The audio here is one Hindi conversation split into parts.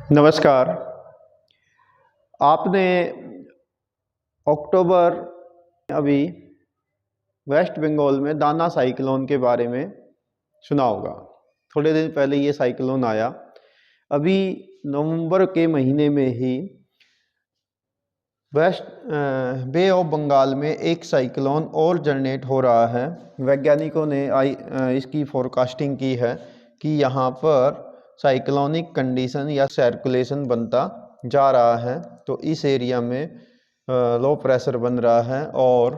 नमस्कार। आपने अक्टूबर अभी वेस्ट बंगाल में दाना साइक्लोन के बारे में सुना होगा। थोड़े दिन पहले ये साइक्लोन आया। अभी नवंबर के महीने में ही वेस्ट बे ऑफ बंगाल में एक साइक्लोन और जनरेट हो रहा है। वैज्ञानिकों ने इसकी फोरकास्टिंग की है कि यहाँ पर साइक्लोनिक कंडीशन या सर्कुलेशन बनता जा रहा है। तो इस एरिया में लो प्रेशर बन रहा है और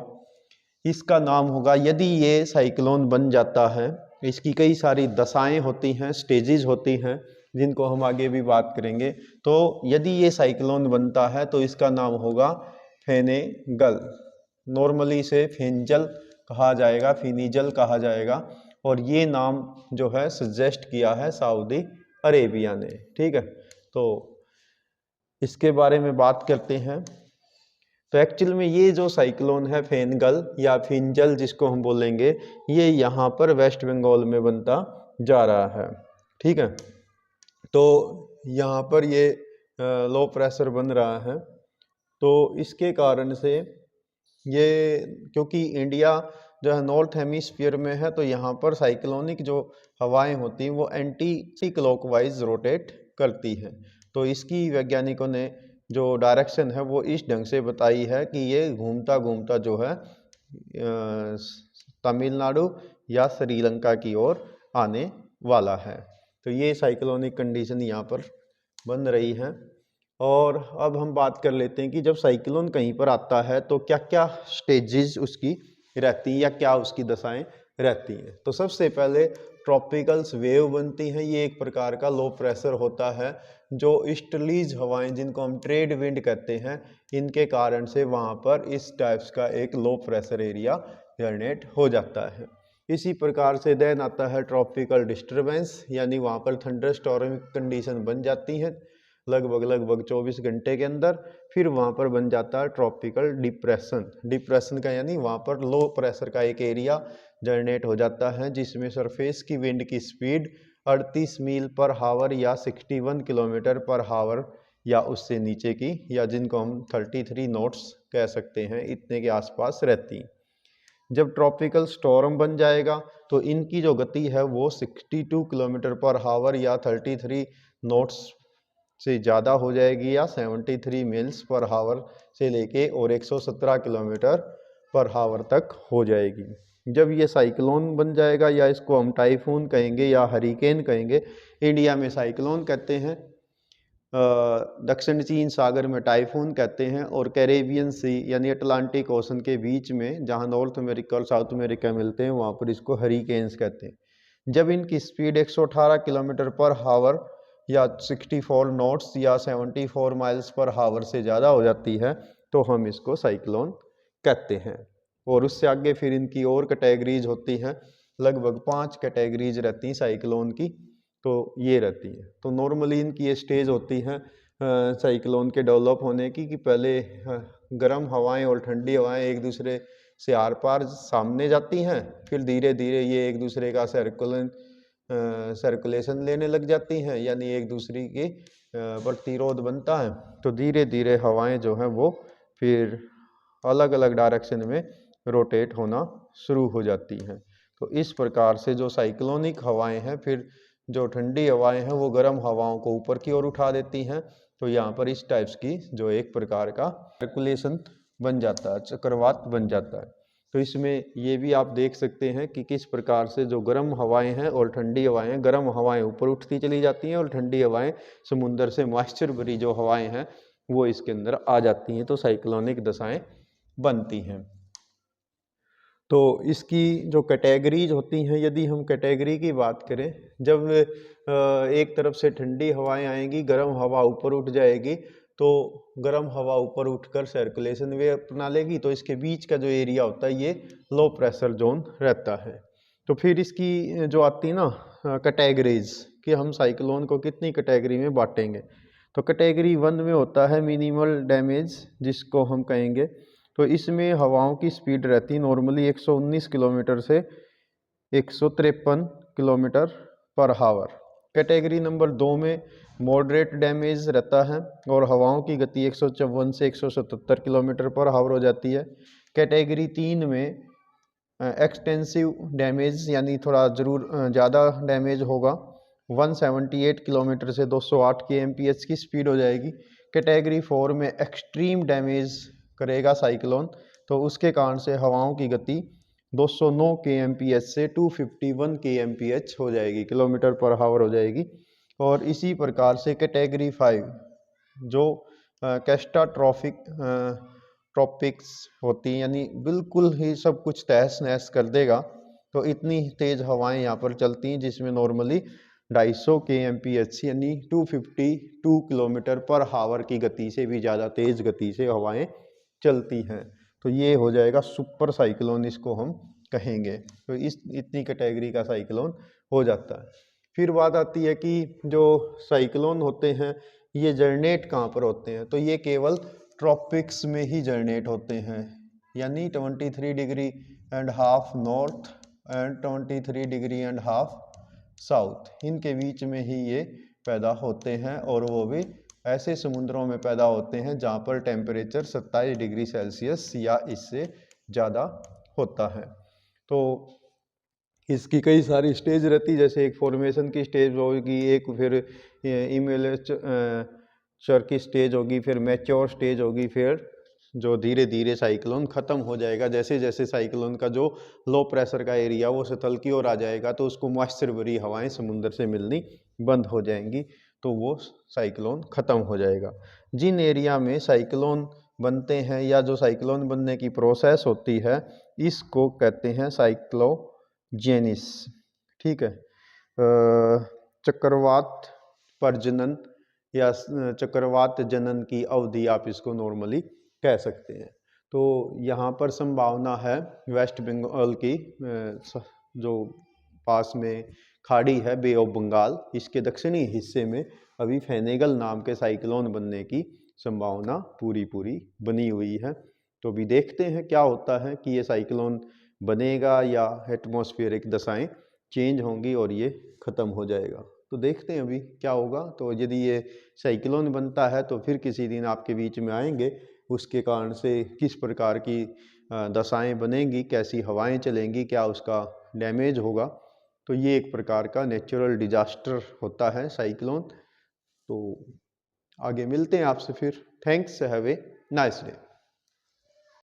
इसका नाम होगा, यदि ये साइक्लोन बन जाता है, इसकी कई सारी दशाएं होती हैं, स्टेजेस होती हैं, जिनको हम आगे भी बात करेंगे। तो यदि ये साइक्लोन बनता है तो इसका नाम होगा फेनेगल। नॉर्मली इसे फेंजल कहा जाएगा, फिनिजल कहा जाएगा, और ये नाम जो है सजेस्ट किया है सऊदी अरेबिया ने। ठीक है, तो इसके बारे में बात करते हैं। तो एक्चुअल में ये जो साइक्लोन है फेनगल या फिंजल जिसको हम बोलेंगे, ये यहाँ पर वेस्ट बंगाल में बनता जा रहा है। ठीक है, तो यहाँ पर ये लो प्रेशर बन रहा है। तो इसके कारण से ये, क्योंकि इंडिया जो है नॉर्थ हेमिस्फीयर में है, तो यहाँ पर साइक्लोनिक जो हवाएं होती हैं वो एंटी क्लॉकवाइज रोटेट करती हैं। तो इसकी वैज्ञानिकों ने जो डायरेक्शन है वो इस ढंग से बताई है कि ये घूमता घूमता जो है तमिलनाडु या श्रीलंका की ओर आने वाला है। तो ये साइक्लोनिक कंडीशन यहाँ पर बन रही है। और अब हम बात कर लेते हैं कि जब साइक्लोन कहीं पर आता है तो क्या क्या स्टेजेस उसकी रहती हैं या क्या उसकी दशाएं रहती हैं। तो सबसे पहले ट्रॉपिकल्स वेव बनती हैं। ये एक प्रकार का लो प्रेशर होता है जो ईस्टर्लीज हवाएं, जिनको हम ट्रेड विंड कहते हैं, इनके कारण से वहाँ पर इस टाइप्स का एक लो प्रेशर एरिया जनरेट हो जाता है। इसी प्रकार से देन आता है ट्रॉपिकल डिस्टर्बेंस, यानी वहाँ पर थंडर स्टॉर्म कंडीशन बन जाती है लगभग 24 घंटे के अंदर। फिर वहाँ पर बन जाता है ट्रॉपिकल डिप्रेशन का, यानी वहाँ पर लो प्रेशर का एक एरिया जनरेट हो जाता है जिसमें सरफेस की विंड की स्पीड 38 मील पर हावर या 61 किलोमीटर पर हावर या उससे नीचे की, या जिनको हम 33 नॉट्स कह सकते हैं, इतने के आसपास रहती। जब ट्रॉपिकल स्टॉर्म बन जाएगा तो इनकी जो गति है वो 62 किलोमीटर पर हावर या 33 नॉट्स से ज़्यादा हो जाएगी, या 73 मील्स पर हावर से लेके और 117 किलोमीटर पर हावर तक हो जाएगी। जब ये साइक्लोन बन जाएगा, या इसको हम टाइफून कहेंगे या हरिकेन कहेंगे, इंडिया में साइक्लोन कहते हैं, दक्षिण चीन सागर में टाइफून कहते हैं, और कैरेबियन सी यानी अटलांटिक ओशन के बीच में जहां नॉर्थ अमेरिका और साउथ अमेरिका मिलते हैं वहां पर इसको हरिकेन्स कहते हैं। जब इनकी स्पीड 118 किलोमीटर पर हावर या 64 नॉट्स या 74 माइल्स पर हावर से ज़्यादा हो जाती है तो हम इसको साइक्लोन कहते हैं। और उससे आगे फिर इनकी और कैटेगरीज होती हैं, लगभग 5 कैटेगरीज रहती हैं साइक्लोन की। तो ये रहती है। तो नॉर्मली इनकी ये स्टेज होती है साइक्लोन के डेवलप होने की, कि पहले गर्म हवाएं और ठंडी हवाएं एक दूसरे से आर पार सामने जाती हैं, फिर धीरे धीरे ये एक दूसरे का सर्कुलेशन लेने लग जाती हैं, यानी एक दूसरे की प्रतिरोध बनता है। तो धीरे धीरे हवाएं जो हैं वो फिर अलग अलग डायरेक्शन में रोटेट होना शुरू हो जाती हैं। तो इस प्रकार से जो साइक्लोनिक हवाएं हैं, फिर जो ठंडी हवाएं हैं वो गर्म हवाओं को ऊपर की ओर उठा देती हैं। तो यहाँ पर इस टाइप्स की जो एक प्रकार का सर्कुलेशन बन जाता है, चक्रवात बन जाता है। तो इसमें ये भी आप देख सकते हैं कि किस प्रकार से जो गर्म हवाएं हैं और ठंडी हवाएं, गर्म हवाएं ऊपर उठती चली जाती हैं और ठंडी हवाएं समुद्र से मॉइस्चर भरी जो हवाएं हैं वो इसके अंदर आ जाती हैं। तो साइक्लोनिक दशाएं बनती हैं। तो इसकी जो कैटेगरीज होती हैं, यदि हम कैटेगरी की बात करें, जब एक तरफ से ठंडी हवाएं आएंगी, गर्म हवा ऊपर उठ जाएगी, तो गर्म हवा ऊपर उठकर सर्कुलेशन वे अपना लेगी, तो इसके बीच का जो एरिया होता है ये लो प्रेशर जोन रहता है। तो फिर इसकी जो आती है ना कैटेगरीज, कि हम साइक्लोन को कितनी कैटेगरी में बांटेंगे। तो कैटेगरी 1 में होता है मिनिमल डैमेज, जिसको हम कहेंगे। तो इसमें हवाओं की स्पीड रहती नॉर्मली 119 किलोमीटर से 153 किलोमीटर पर हावर। कैटेगरी नंबर 2 में मॉडरेट डैमेज रहता है और हवाओं की गति 154 से 177 किलोमीटर पर हावर हो जाती है। कैटेगरी 3 में एक्सटेंसिव डैमेज यानी थोड़ा ज़रूर ज़्यादा डैमेज होगा, 178 किलोमीटर से 208 kmph की स्पीड हो जाएगी। कैटेगरी 4 में एक्सट्रीम डैमेज करेगा साइक्लोन, तो उसके कारण से हवाओं की गति 209 kmph से 251 kmph हो जाएगी, किलोमीटर पर हावर हो जाएगी। और इसी प्रकार से कैटेगरी 5 जो कैटास्ट्रॉफिक ट्रॉपिक्स होती, यानी बिल्कुल ही सब कुछ तहस नहस कर देगा, तो इतनी तेज़ हवाएं यहाँ पर चलती हैं जिसमें नॉर्मली 250 kmph यानी 252 किलोमीटर पर हावर की गति से भी ज़्यादा तेज़ गति से हवाएं चलती हैं। तो ये हो जाएगा सुपर साइक्लोन, इसको हम कहेंगे। तो इस इतनी कैटेगरी का साइक्लोन हो जाता है। फिर बात आती है कि जो साइक्लोन होते हैं ये जनरेट कहाँ पर होते हैं, तो ये केवल ट्रॉपिक्स में ही जनरेट होते हैं, यानी 23.5 नॉर्थ एंड 23.5 साउथ, इनके बीच में ही ये पैदा होते हैं, और वो भी ऐसे समुद्रों में पैदा होते हैं जहाँ पर टेम्परेचर 27 डिग्री सेल्सियस या इससे ज़्यादा होता है। तो इसकी कई सारी स्टेज रहती, जैसे एक फॉर्मेशन की स्टेज होगी, एक फिर इमेल्चर की स्टेज होगी, फिर मैच्योर स्टेज होगी, फिर जो धीरे धीरे साइक्लोन ख़त्म हो जाएगा। जैसे जैसे साइक्लोन का जो लो प्रेशर का एरिया वो सतल की ओर आ जाएगा, तो उसको मॉइस्चर भरी हवाएं समुद्र से मिलनी बंद हो जाएंगी, तो वो साइक्लोन ख़त्म हो जाएगा। जिन एरिया में साइक्लोन बनते हैं या जो साइक्लोन बनने की प्रोसेस होती है, इसको कहते हैं साइक्लोजेनिस। ठीक है, चक्रवात प्रजनन या चक्रवात जनन की अवधि आप इसको नॉर्मली कह सकते हैं। तो यहाँ पर संभावना है वेस्ट बंगाल की जो पास में खाड़ी है बे ऑफ बंगाल, इसके दक्षिणी हिस्से में अभी फेनेगल नाम के साइक्लोन बनने की संभावना पूरी बनी हुई है। तो अभी देखते हैं क्या होता है कि ये साइक्लोन बनेगा या एटमॉस्फेरिक दशाएं चेंज होंगी और ये ख़त्म हो जाएगा। तो देखते हैं अभी क्या होगा। तो यदि ये साइक्लोन बनता है तो फिर किसी दिन आपके बीच में आएंगे, उसके कारण से किस प्रकार की दशाएं बनेंगी, कैसी हवाएं चलेंगी, क्या उसका डैमेज होगा। तो ये एक प्रकार का नेचुरल डिजास्टर होता है साइक्लोन। तो आगे मिलते हैं आपसे फिर। Thanks, have a nice day.